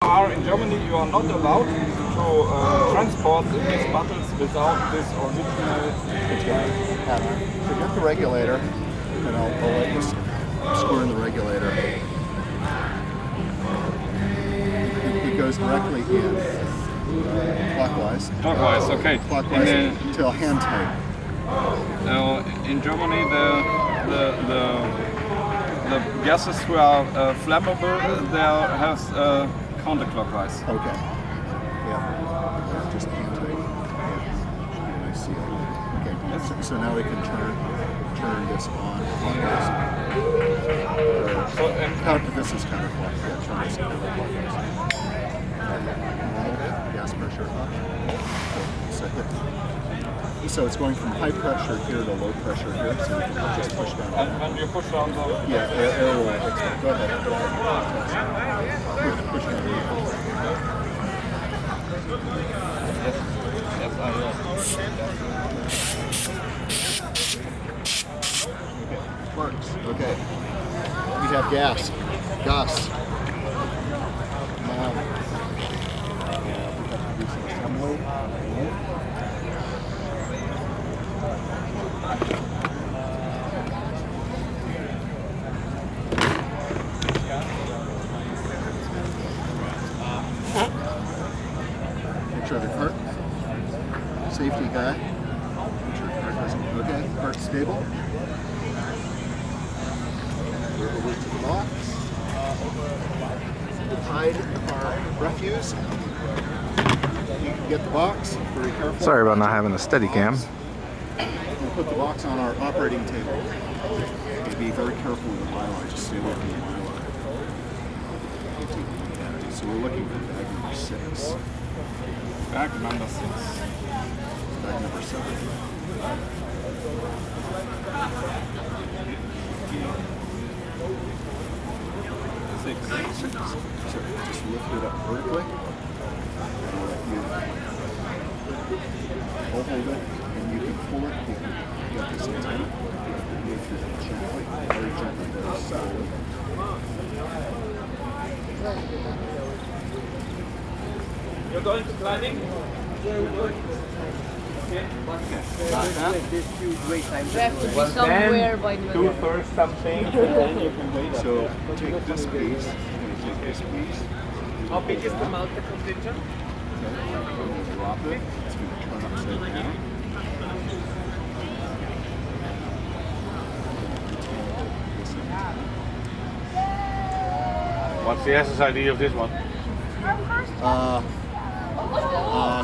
far in Germany you are not allowed to transport these bottles without this original pattern. So get the regulator, and I'll let you screw in the regulator. It goes directly in clockwise. Clockwise, okay. Clockwise until hand tight. In Germany, the gases who are flammable, they have counterclockwise. Okay. Yeah. Just hand tight. Yeah. I see it. Okay. So now we can turn this on clockwise. This is counterclockwise. Yeah, turn this counterclockwise. Gas pressure up. So it's going from high pressure here to low pressure here, so you can just push down. And when you push down the... Yeah, air will expand. Go ahead. Push down. Yes, I hear. Okay, works. Okay. We have gas. Gas. Now, we have to do some assembly. Make sure the cart, safety guy, make sure the cart doesn't, okay, cart's stable. We're over to the box. We'll hide our refuse. You can get the box, very careful. Sorry about not having a steady cam. We'll put the box on our operating table. Be very careful with the mylar, just stay away from the mylar. So we're looking for bag number 6. Bag number 6. Bag number 7. 6. So just lift it up vertically. I'll hold it, and you can pull it. You can get this antenna. Gently, very gently, very slowly. You're going to climbing? We have to be somewhere by the Do first something, and then you can wait. So take this piece, take this piece. How big is the mounted contingent? Drop it. It's going to turn upside down. What's the SSID of this one?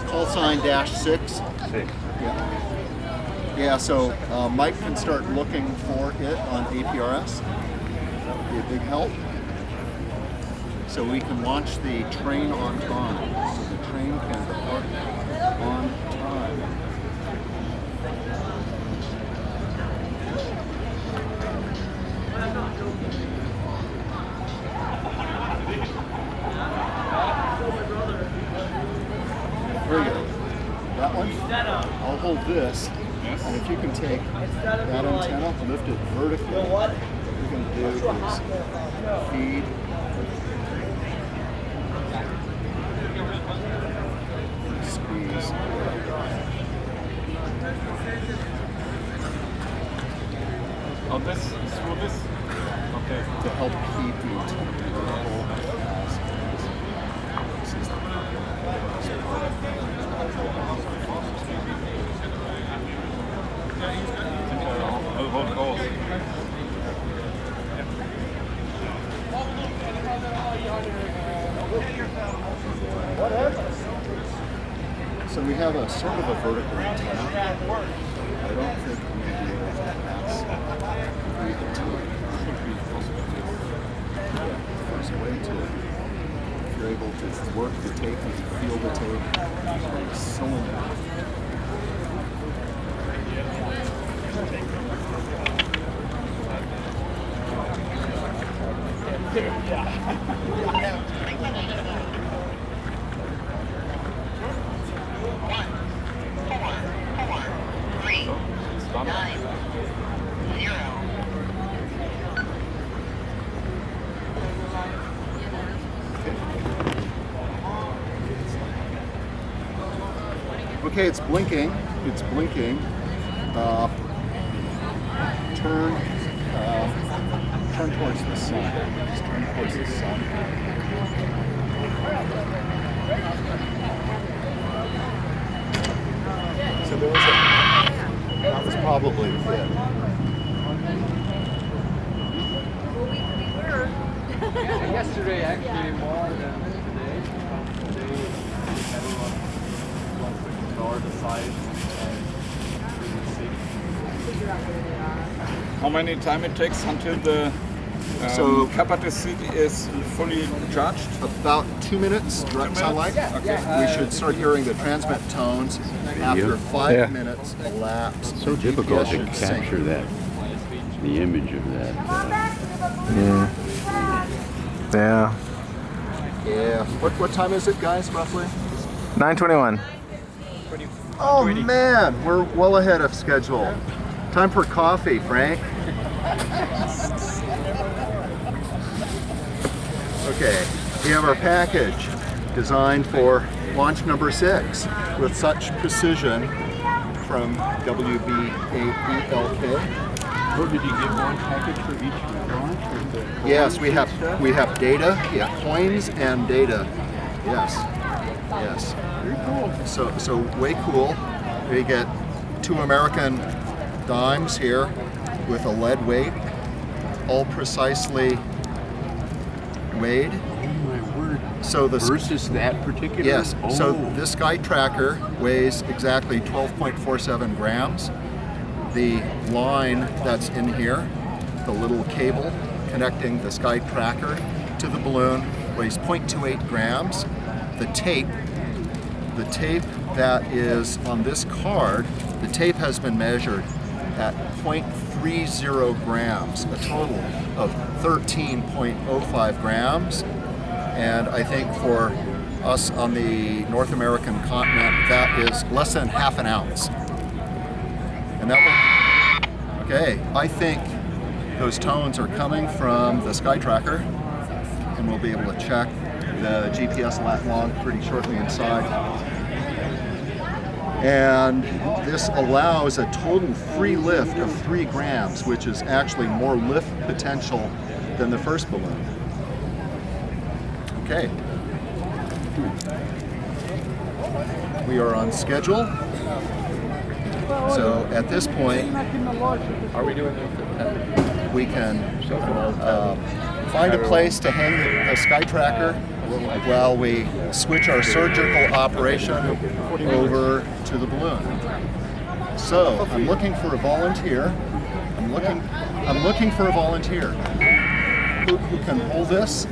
Call sign -6. 6. Yeah, so Mike can start looking for it on APRS. That would be a big help. So we can launch the train on time. So the train can depart on time. Very good. That one? I'll hold this. Yes. And if you can take that antenna, lift it vertically, what you're going to do is feed. Squeeze. Oh, this, through this? Okay. To help keep the antenna vertical as this is the So we have a sort of a vertical antenna. I don't think we're going to be able to pass there's a way to, if you're able to work the tape, you can feel the tape, it's cylinder. Okay, it's blinking. It's blinking. Turn towards the sun. Just turn towards the sun. So there was that was probably it. Yesterday actually more than today. Today everyone wants to ignore the size and really see. How many time it takes until the So- capacity is fully charged? About 2 minutes, direct sunlight. Okay. We should start hearing the transmit tones after 5 minutes elapse. So The difficult GPS to should sync. capture that, the image of that. Yeah. Yeah. What time is it, guys, roughly? 9:21. Oh man, we're well ahead of schedule. Time for coffee, Frank. Okay, we have our package designed for launch number 6 with such precision from WBAELK. Or did you get one package for each launch? Yes, we have data, coins and data. Yes, yes. Very cool. So way cool. We get 2 American dimes here with a lead weight, all precisely weighed. Oh my word. So the Versus that particular? yes. So Oh. this Sky Tracker weighs exactly 12.47 grams. The line that's in here, the little cable connecting the Sky Tracker to the balloon, weighs 0.28 grams. The tape that is on this card, the tape has been measured at 0.30 grams, a total of 13.05 grams. And I think for us on the North American continent, that is less than half an ounce. And that will, okay, I think those tones are coming from the Sky Tracker, and we'll be able to check the GPS lat log pretty shortly inside. And this allows a total free lift of 3 grams, which is actually more lift potential than the first balloon. Okay. We are on schedule. So at this point, Are we doing it? we can find a place to hang the Sky Tracker while we switch our surgical operation over to the balloon. So I'm looking for a volunteer. I'm looking for a volunteer who can hold this,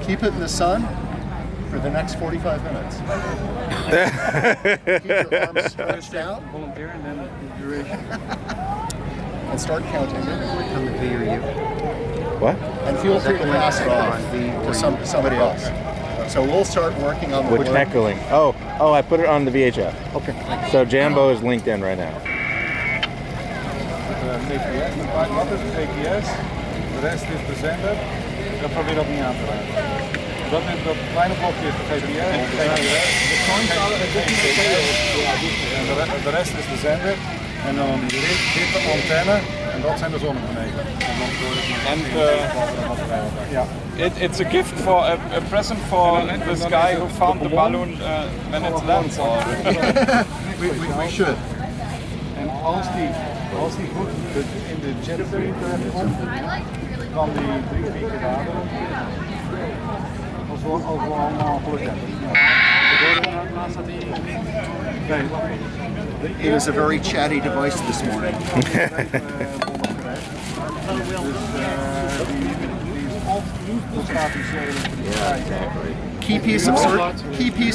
keep it in the sun for the next 45 minutes. Keep your arms stretched out Volunteer and then the duration. and start counting. What? And feel free to pass it off to somebody else. So we'll start working on the Which balloon. echo link? Oh, I put it on the VHF. Okay. So Jambo is linked in right now. GPS, een paar watt is het GPS, de rest is de zender. Dan probeer dat niet aan te raken. Dat kleine blokje is de GPS, en de rest is de zender. En dan dit de antenne en dat zijn de zonnepanelen. It's a gift for a present for this guy who found the balloon when it lands. We should. En als die goed in de jetstream terechtkomt, kan die 3-4 keer laden. Als we allemaal geluk hebben. It is a very chatty device this morning. Key piece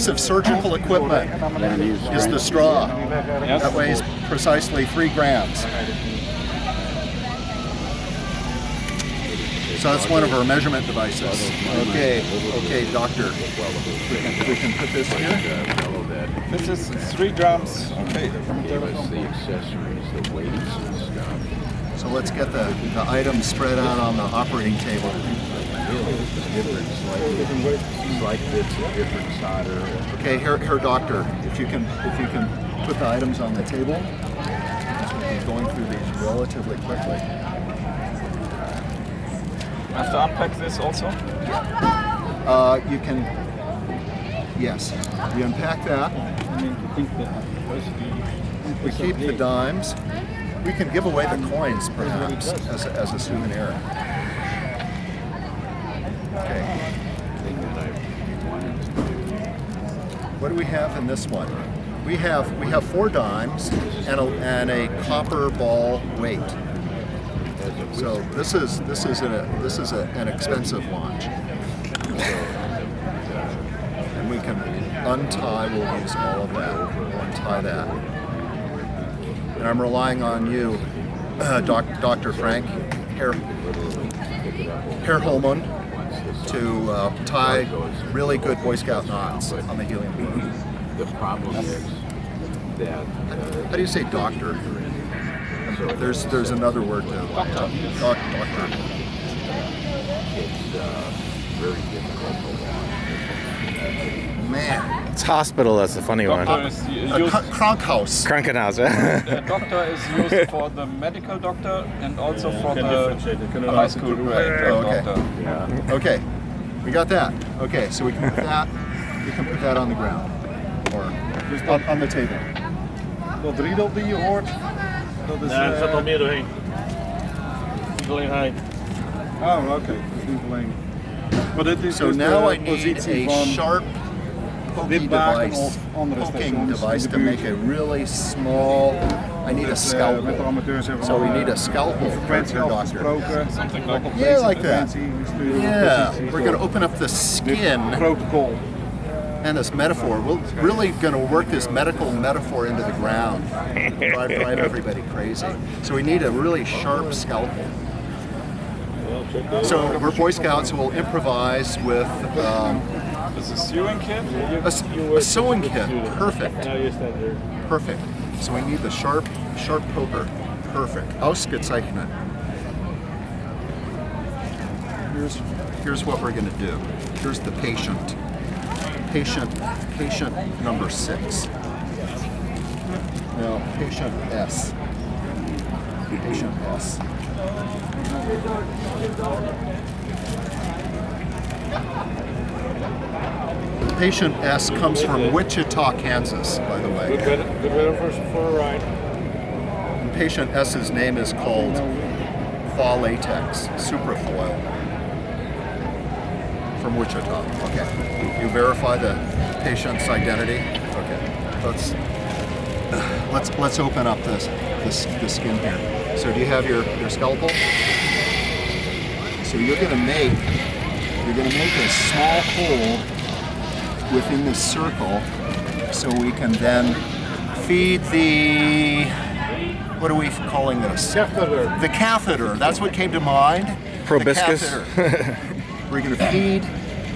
of surgical equipment is the straw. That weighs precisely 3 grams. So that's one of our measurement devices. Okay, doctor. We can put this here. This is 3 grams. Okay. Give us the accessories, the weights and stuff. So let's get the items spread out on the operating table. Slight bits of different solder. Okay, Herr Doctor, if you can put the items on the table, we'll be going through these relatively quickly. I have to unpack this also? You can, yes, you unpack that. I mean, to think that We keep the dimes. We can give away the coins, perhaps, as a souvenir. Okay. What do we have in this one? We have 4 dimes and a copper ball weight. So this is an expensive launch. And we can untie. We'll use all of that. We'll untie that. And I'm relying on you, Dr. Frank, Herr Holman, to tie really good Boy Scout knots on the helium balloon. the problem is that How do you say doctor? There's another word to doctor. it's very difficult to launch. Man, It's hospital. That's the funny one. Doctor is used, Krankhaus. Krankenhaus. doctor is used for the medical doctor and also for the high school grade okay. doctor. Okay, we got that. Okay, so we can put that. We can put that on the ground or on the table. Dat riedel die je hoort, dat is... Ja, er zat al meer doorheen. Niet alleen hij. Oh, oké. Dat is niet alleen. Maar dit is So dus now de I need positie a van sharp poking dit baken device. of andere Poking stations device in to de make buurt. a really small. I need a Met de scalpel. amateurs hebben So we al, need a scalpel, frequentie Dr. Doctor. afgesproken. Something like Op Yeah, deze like that. frequentie sturen we Yeah, posities we're door. going to open up the Dit skin protocol. and this metaphor. We're really going to work this medical metaphor into the ground. Drive everybody crazy. So we need a really sharp scalpel. So we're Boy Scouts who will improvise with This is sewing kit. a sewing kit. Perfect. Nou, je staat er. Perfect. So we need the sharp poker. Perfect. Ausgezeichnet. Here's what we're going to do. Here's the patient. Patient number 6. No, patient S. Patient S. Patient S comes from Wichita, Kansas, by the way. Good weather for a ride. And patient S's name is called Qualatex, Suprafoil, from Wichita. Okay. You verify the patient's identity. Okay. Let's open up the skin here. So do you have your scalpel? So you're gonna make a small hole within this circle, so we can then feed the, what are we calling this? Catheter. The catheter. That's what came to mind. Proboscis. The catheter. We're going to feed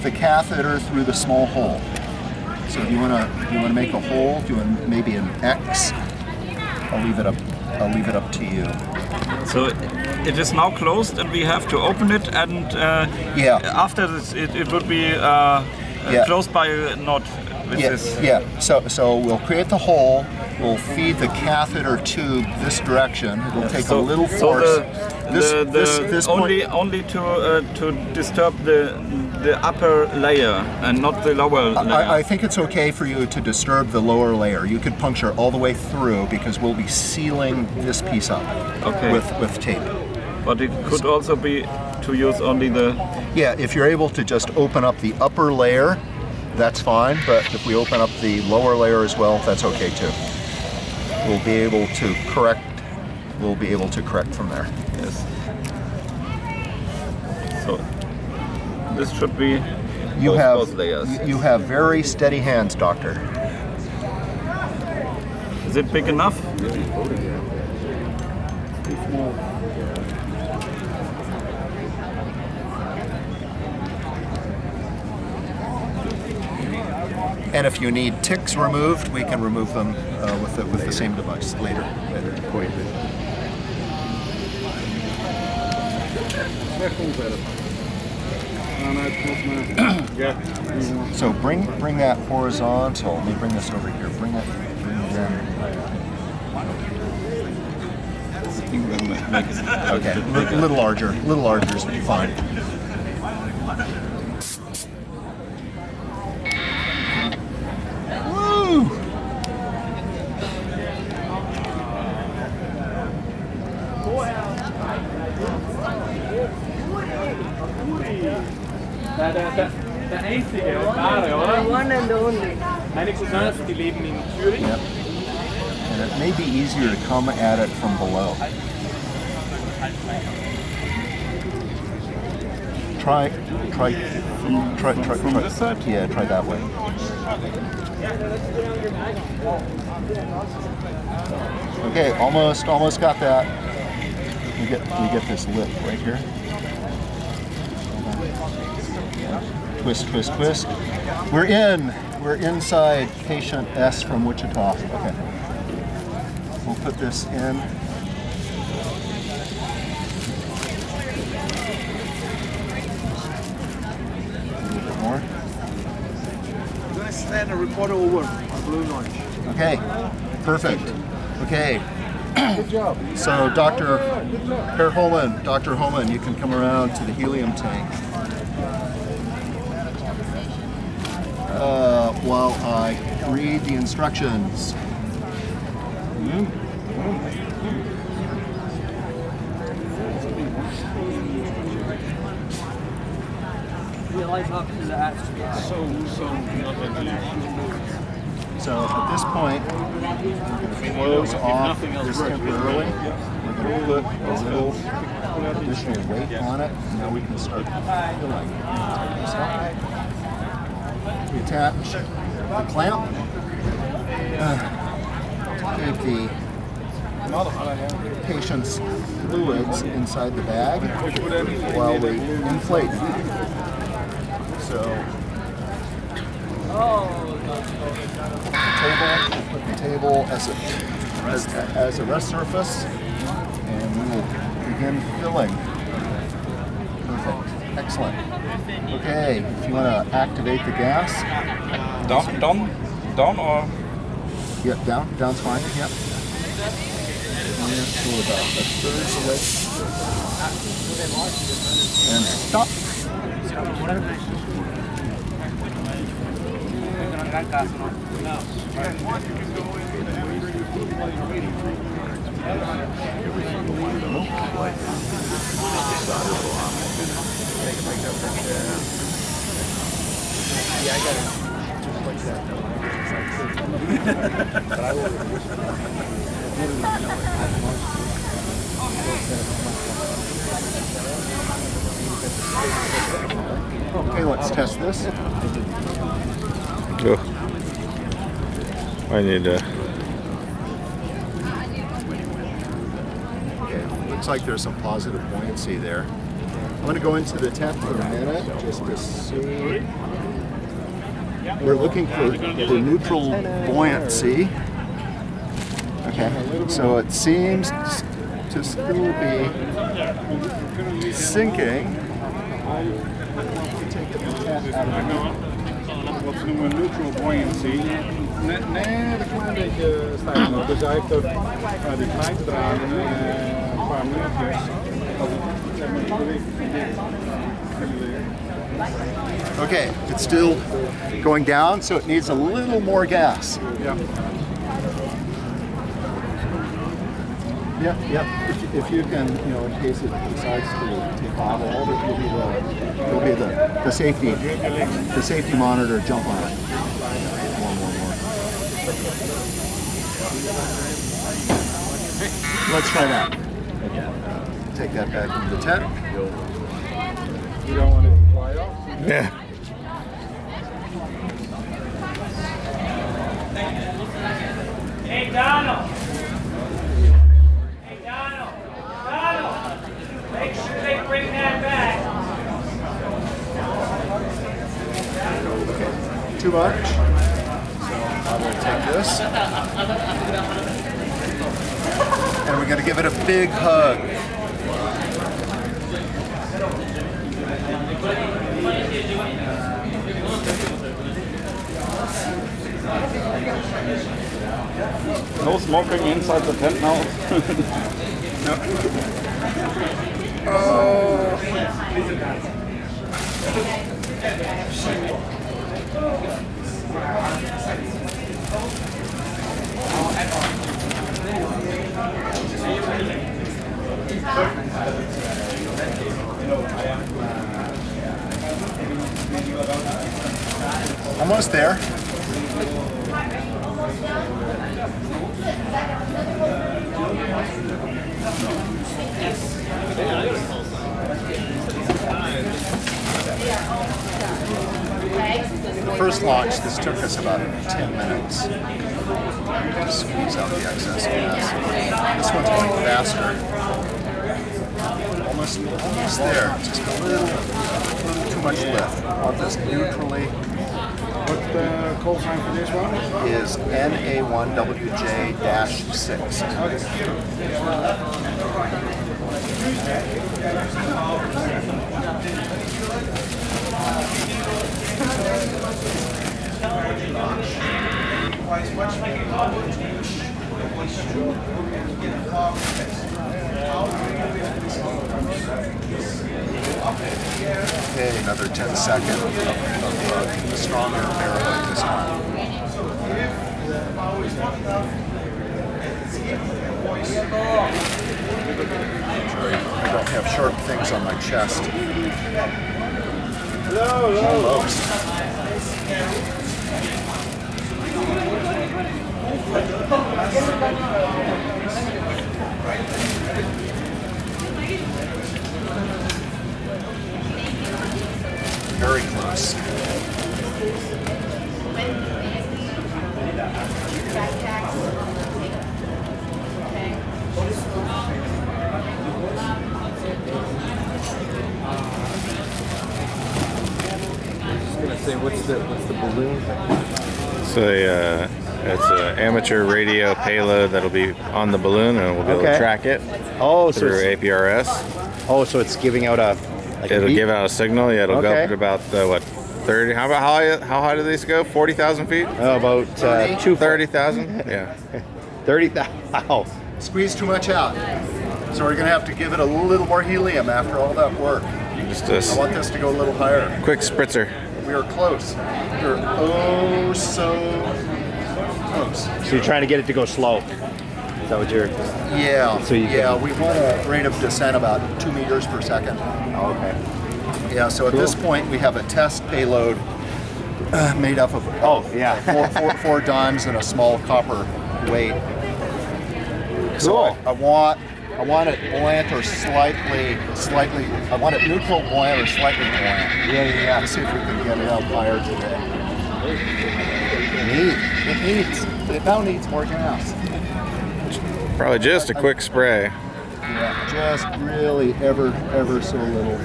the catheter through the small hole. So do you want to make a hole? Do you want maybe an X? I'll leave it up to you. So it is now closed and we have to open it and Yeah. after this it would be Yeah. closed by a knot with this. Yeah. So we'll create the hole. We'll feed the catheter tube this direction. It'll take a little force. This point- only to disturb the upper layer and not the lower layer. I think it's okay for you to disturb the lower layer. You could puncture all the way through because we'll be sealing this piece up Okay. with tape. But it could also be to use only the. Yeah, if you're able to just open up the upper layer, that's fine. But if we open up the lower layer as well, that's okay too. We'll be able to correct. We'll be able to correct from there. Yes. So this should be You both layers. you have very steady hands, Doctor. Is it big enough? And if you need ticks removed, we can remove them with the same device later. So bring that horizontal. Let me bring this over here. Bring it in. Okay, a little larger. A little larger is fine. Woo! Der einzige und wahre, oder? One and only. Meine Cousins, die leben in Zürich. Yep. And it may be easier to come at it from below. Try. Yeah, try that way. Okay, almost got that. We get this lip right here. Twist. We're inside patient S from Wichita. Okay. We'll put this in. A little bit more. I'm going to stand and report over on blue and orange. Okay, perfect. Okay. Good job. So Dr. Holman, you can come around to the helium tank. While I read the instructions. So at this point, we're going to close off this temporarily. We're going to put a little additional weight on it. Now we can start filling. We attach the clamp to keep the patient's fluids inside the bag while we inflate. So put the table as a rest surface, and we will begin filling. Perfect. Excellent. Okay, if you want to activate the gas. Down or? Yep, down. Down's fine. Yep. And pull about a third away. And stop. Yeah, I got it. Just like that. But I will. Okay, let's test this. Oh. I need to. Okay, looks like there's some positive buoyancy there. I'm going to go into the tent for a minute just to see. We're looking for neutral buoyancy. Okay, so it seems to still be sinking. Take the tent out of it. Wat ze noemen neutral buoyancy. Nee, een klein beetje stijgen. Dus hij heeft die trein te dragen een paar minuutjes. Okay, it's still going down, so it needs a little more gas. Ja. Yep. If you can, in case it decides to take off, it'll be the safety monitor jump on it. More. Let's try that. Take that back into the tent. You don't want it to fly off. Yeah. Hey, Donald! Make sure they bring that back. Too much. So I'm going to take this. And we're going to give it a big hug. smoking inside the tent now. Almost there. The first launch, this took us about 10 minutes to squeeze out the excess gas. This one's going faster. Almost there, just a little too much lift. I want this neutrally. What's the call sign for this one? Is NA1WJ-6. Okay, another 10 seconds of stronger airlift this time. I don't have sharp things on my chest. Almost. Very close. What's the balloon? So it's an amateur radio payload that'll be on the balloon, and we'll be able to track it. Oh, so through APRS. Oh, so it's giving out a. It'll give out a signal. Yeah, it'll go up to about what 30. How high do these go? 40,000 feet? Oh, about 30,000. Yeah. 30,000. Wow. Squeeze too much out. So we're going to have to give it a little more helium after all that work. Just I want this to go a little higher. Quick spritzer. We are close. We're oh so close. So you're trying to get it to go slow. Is that what you're? Yeah. So you we want a rate of descent about 2 meters per second. Oh, okay. Yeah. So at this point we have a test payload made up of four dimes and a small copper weight. So I want it buoyant or slightly. I want it neutral, buoyant, or slightly buoyant. Yeah. Let's see if we can get it up higher today. It now needs more gas. Probably just a quick spray. Yeah, just really ever so little.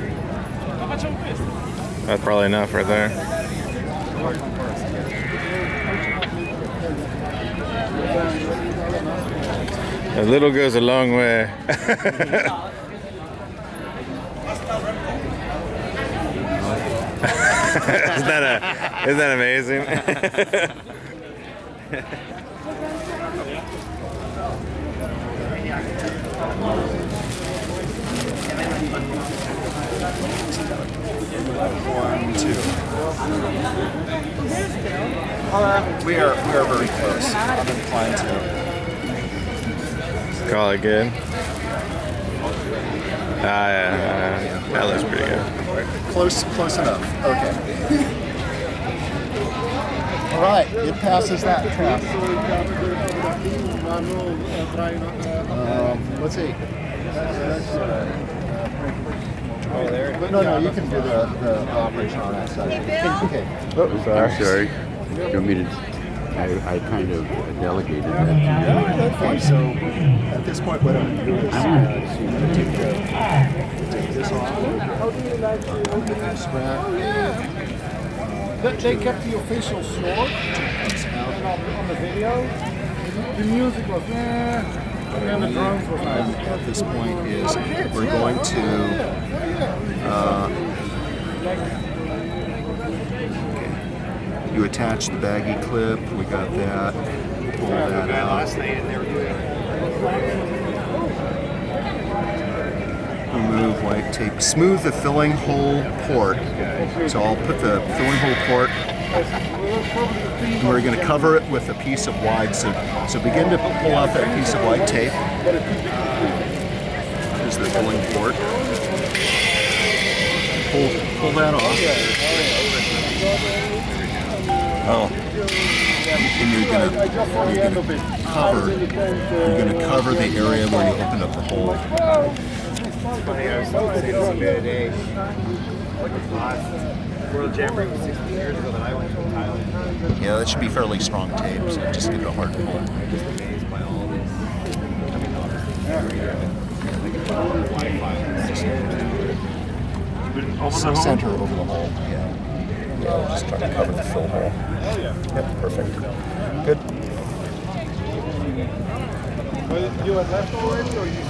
That's probably enough right there. A little goes a long way. Isn't that amazing? One, two. We are very close. I'm inclined to. Call it good. Yeah. That looks pretty good. Close enough. Okay. All right, it passes that test. Let's see. Oh, there. No, you can do the operation on that side. Okay. Oh, sorry. I'm sorry. You want me to? I kind of delegated that to Okay, so at this point, what I'm going to do is take this off. Strap. They kept the official snort and on the video. The music was and the drums was nice. At this point is we're going to you attach the baggy clip. We got that. pull that out. Remove white tape. Smooth the filling hole port. So I'll put the filling hole port, and we're going to cover it with a piece of wide. So begin to pull out that piece of white tape. Here's the filling port. Pull that off. Oh. And you're gonna cover the area where you open up the hole. World Jamboree was 16 years ago that I went to in Thailand. Yeah, that should be fairly strong tape, so just give it a hard pull. I'm just amazed by all this. I mean, obviously, Center over the hole. Yeah. Yeah, just try to cover the fill hole. Yep, perfect. Good. You had left already, or you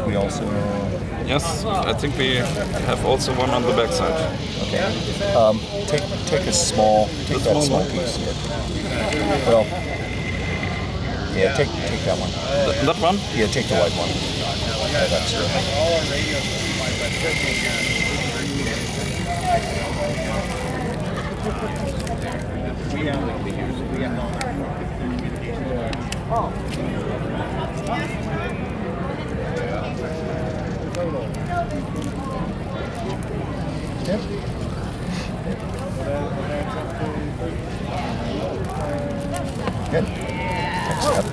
We also. Yes, I think we have also one on the back side. Okay. Take a small. Take that small piece. Yeah. Well. Yeah, take that one. That one? Yeah, take the white one. Yeah, that's true. Yep. Good. Next step.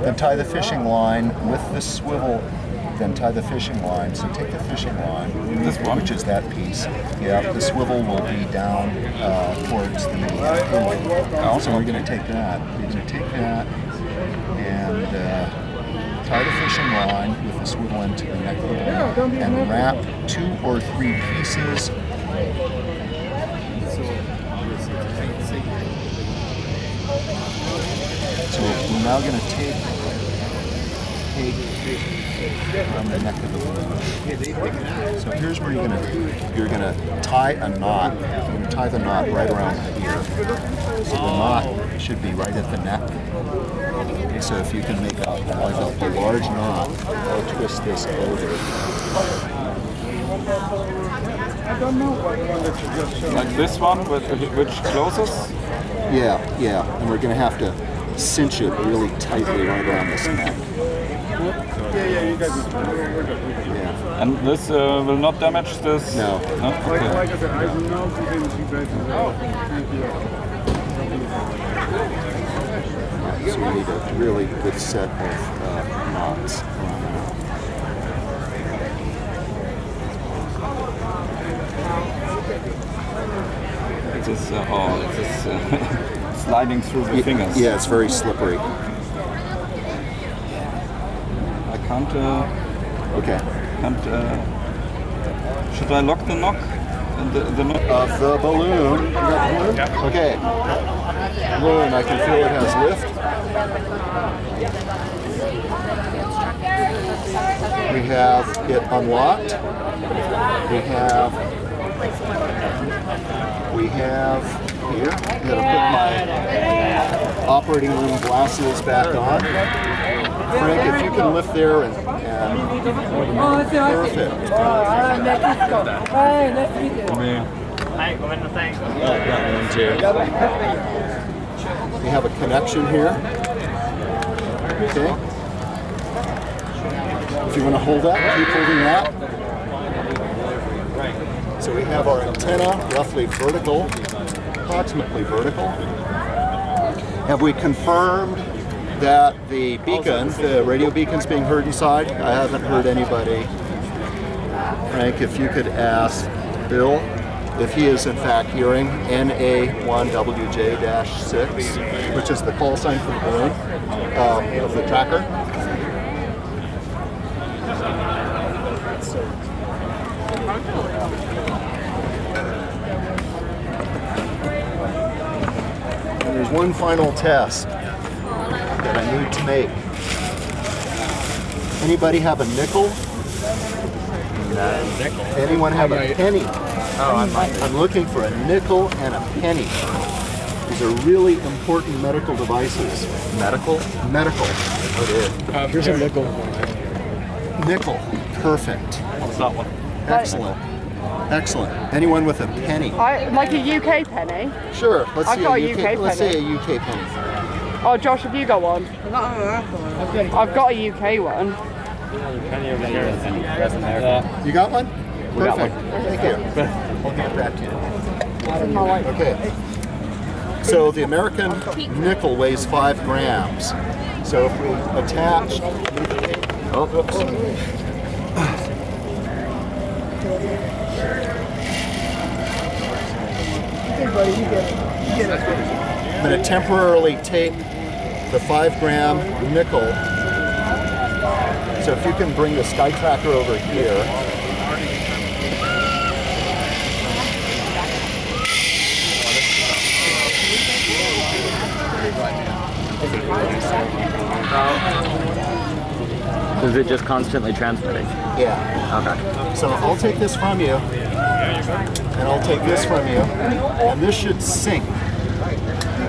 Then tie the fishing line with the swivel. Then tie the fishing line. So take the fishing line, This one? which is that piece. Yeah, the swivel will be down towards the pool. So we're going to take that. We're going to take that and tie the fishing line with the swivel end to the neck of the boat and wrap 2 or 3 pieces. So we're now going to take from the neck of the balloon. So here's where you're gonna tie a knot. You're gonna tie the knot right around here. So the knot should be right at the neck. Okay, so if you can make a large knot, I'll twist this over. Like this one, which closes? Yeah, and we're gonna have to cinch it really tightly right around this neck. Yeah, you guys are Yeah. And this will not damage this? No. No? Okay. Like I said, I don't know if you can see better. Oh, thank you. So we need a really good set of knots. It is, sliding through the fingers. Yeah, it's very slippery. I can't, Okay. should I lock the knock? The knock? Of the balloon. You got the balloon? Yeah. Okay. Balloon, I can feel it has lift. We have it unlocked. We have here. I'm going to put my operating room glasses back on. Frank, if you can lift there and perfect. We have a connection here. Okay. If you want to hold that, keep holding that. So we have our antenna roughly vertical, approximately vertical. Have we confirmed that the beacon, the radio beacon's being heard inside? I haven't heard anybody. Frank, if you could ask Bill if he is in fact hearing NA1WJ-6, which is the call sign for the balloon of the tracker. And there's one final test that I need to make. Anybody have a nickel? Anyone have a penny? I'm looking for a nickel and a penny. These are really important medical devices. Medical? Medical. Here's a nickel. Nickel. Perfect. What's that one? Excellent. Excellent. Anyone with a penny? Like a UK penny? Sure. Let's I've see got a a UK Let's say penny. a UK penny. Oh, Josh, have you got one? I've got a UK one. You got one? We got Perfect. Thank you. I'll give that to you. Okay. So the American nickel weighs 5 grams. So if we attach... Oh, oops. I'm going to temporarily tape the 5-gram nickel. So if you can bring the Sky Tracker over here. Is it just constantly transmitting? Yeah. Okay. So I'll take this from you, and I'll take this from you, and this should sync.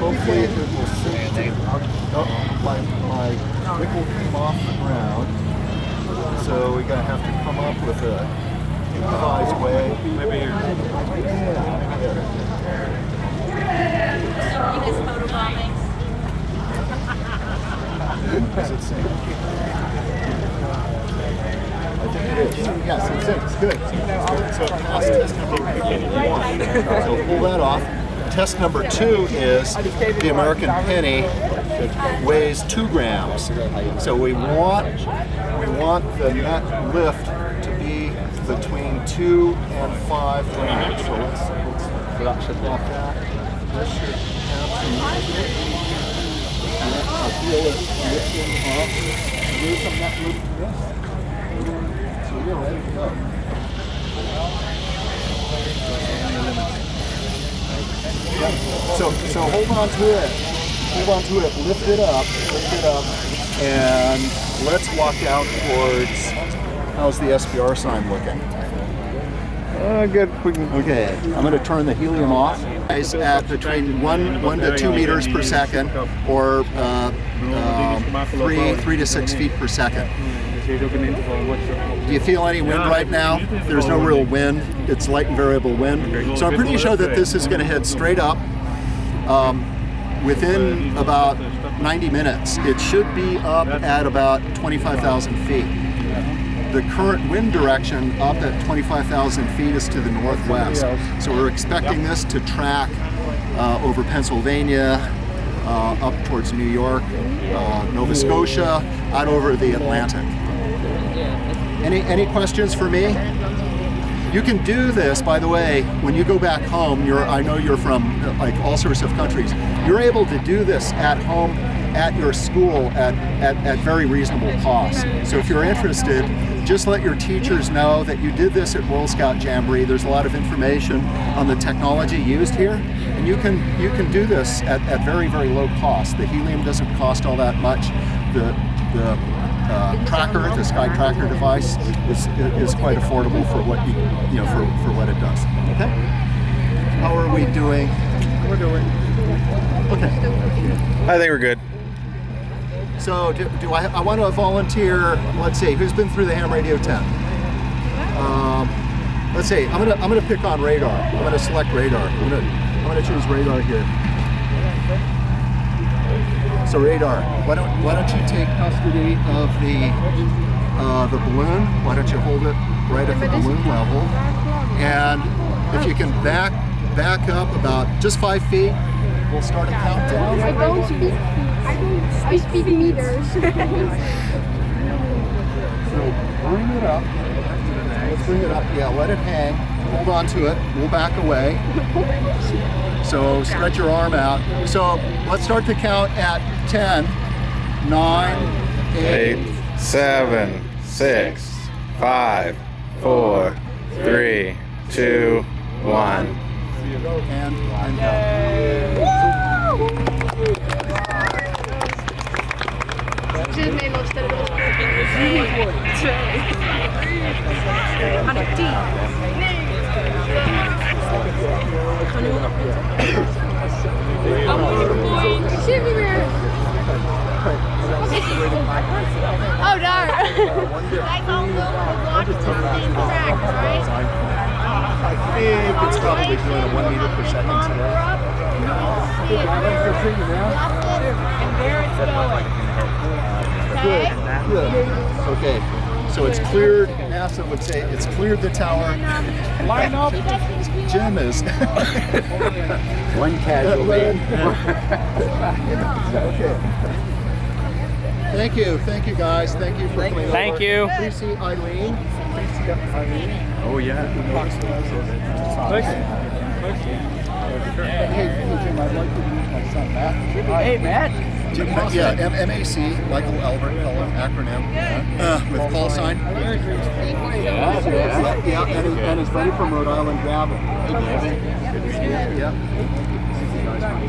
Hopefully it will sync. Oh, my nickel came off the ground, so we're going to have to come up with a improvised way. Maybe here. Does it sync? I think it is. Yes, it syncs. Good. So test number 1. So pull that off. Test number 2 is the American penny weighs 2 grams. So we want the net lift to be between 2 and 5 grams. So let's production off that. This should have some movement. I feel it lifting up. There's some net movement. So we're ready to go. So hold on to it. Hold on to it. Lift it up, and let's walk out towards. How's the SPR sign looking? Good. Okay. I'm going to turn the helium off. It's at between 1 to 2 meters per second, or 3 to 6 feet per second. Do you feel any wind right now? There's no real wind. It's light and variable wind. So I'm pretty sure that this is going to head straight up. Within about 90 minutes, it should be up at about 25,000 feet. The current wind direction up at 25,000 feet is to the northwest. So we're expecting this to track over Pennsylvania, up towards New York, Nova Scotia, out over the Atlantic. Any questions for me? You can do this, by the way, when you go back home. I know you're from like all sorts of countries. You're able to do this at home, at your school, at very reasonable cost. So if you're interested, just let your teachers know that you did this at World Scout Jamboree. There's a lot of information on the technology used here, and you can do this at very, very low cost. The helium doesn't cost all that much. The tracker, the Sky Tracker device, is quite affordable for what for what it does. Okay. How are we doing? We're doing. Okay. I think we're good. So do I want to volunteer? Let's see, who's been through the ham radio 10? Let's see. I'm gonna pick on radar. I'm gonna select radar. I'm gonna choose radar here. So radar, why don't you take custody of the balloon? Why don't you hold it right at the balloon level? And if you can back up about just 5 feet, we'll start a countdown. I speak meters. So bring it up. Let's bring it up. Yeah, let it hang. Hold on to it. We'll back away. So stretch your arm out. So let's start the count at 10, 9, 8, 7, 6, 5, 4, 3, 2, 1. And go. Choose main most Oh darn! Like all the walk-to-the track, right? I think it's probably doing a 1 meter per second today. And where it's going. Okay, so it's cleared. NASA would say it's cleared the tower. Line up. Jim is. One casualty. Okay. Thank you guys. Thank you for coming. Thank you. Please see Eileen. Please see Eileen. Oh yeah. Hey, Jim, I'd like to meet my son, Matt. Hey, Matt. Yeah, MAC, Michael Albert Cullen acronym, with call sign. Yeah, and his buddy from Rhode Island, Gavin. Hey, Gavin. Yeah.